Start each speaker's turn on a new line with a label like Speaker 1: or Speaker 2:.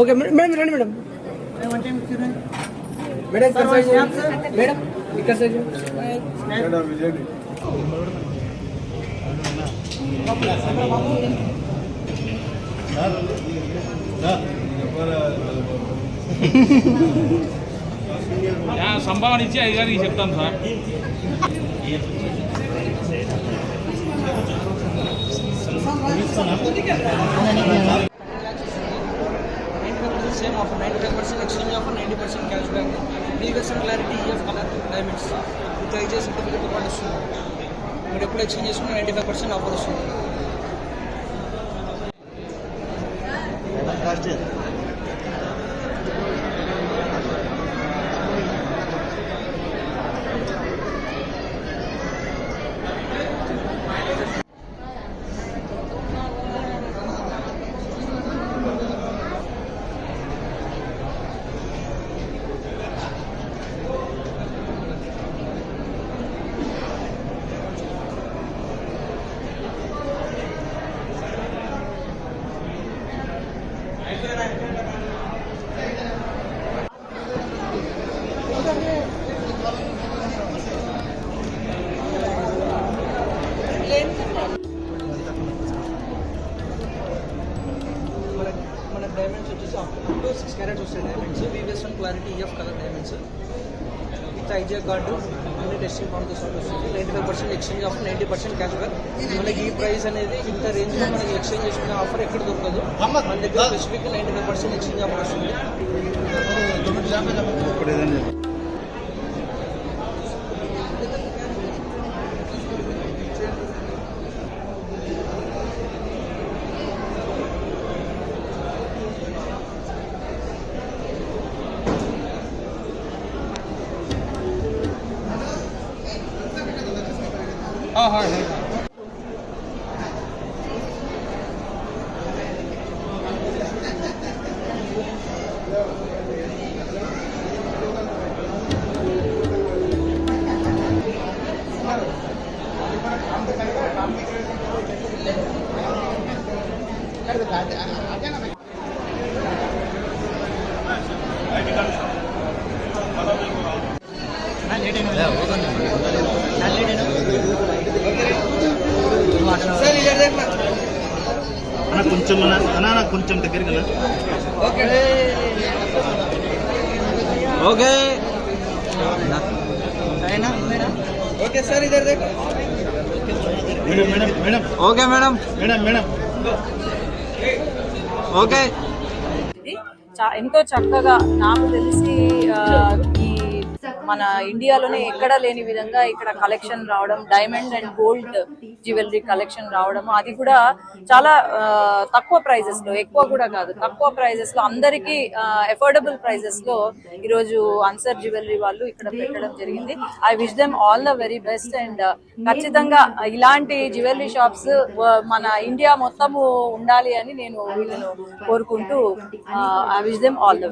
Speaker 1: Okay madam రండి madam. Madam ఇక్కడ side madam ఇక్కడ సైడ్ మేడం విజయ్
Speaker 2: సంభావన ఇచ్చి అయ్యగారికి చెప్తాను sir.
Speaker 1: Same offer 95% exchange offer, 90% cash back, legal clarity EF colour diamonds with IJ certificate పాటు వస్తుంది. మీరు ఎప్పుడు ఎక్స్చేంజ్ చేసుకున్నా 95% ఆఫర్ వస్తుంది. మన డైమండ్స్ వచ్చేసి అప్ టు 6 క్యారెట్స్ వస్తాయి. Diamonds VVS and clarity EF colour diamonds with IJ card అన్ని టెస్టింగ్ పాయింట్ సార్ట్ వస్తుంది. 95% ఎక్స్చేంజ్ ఆఫర్, 90% క్యాష్ బ్యాక్. మనకి ఈ ప్రైస్ అనేది ఇంత రేంజ్లో మనకి ఎక్స్చేంజ్ చేసుకునే ఆఫర్ ఎక్కడ దొరకదు. మన దగ్గర స్పెసిఫిక్ 95% ఎక్స్చేంజ్ ఆఫర్ వస్తుంది.
Speaker 2: हाँ
Speaker 3: కొంచెం కొంచెం దగ్గరికి
Speaker 1: ఓకే
Speaker 3: ఓకే
Speaker 1: ఓకే సార్ ఇద్దరు
Speaker 3: madam madam madam
Speaker 1: okay madam
Speaker 3: madam madam
Speaker 1: okay.
Speaker 4: ఎంతో చక్కగా నాకు తెలిసి ఈ మన ఇండియాలోనే ఎక్కడా లేని విధంగా ఇక్కడ కలెక్షన్ రావడం, diamond and gold jewellery collection రావడం, అది కూడా చాలా తక్కువ ప్రైజెస్ లో, ఎక్కువ కూడా కాదు, తక్కువ ప్రైజెస్ లో అందరికీ అఫోర్డబుల్ ప్రైజెస్ లో ఈరోజు అన్సర్ జ్యువెలరీ వాళ్ళు ఇక్కడ పెట్టడం జరిగింది. I wish them all the very best. And ఖచ్చితంగా ఇలాంటి జ్యువెలరీ షాప్స్ మన ఇండియా మొత్తము ఉండాలి అని నేను వీళ్ళను కోరుకుంటూ I wish them all the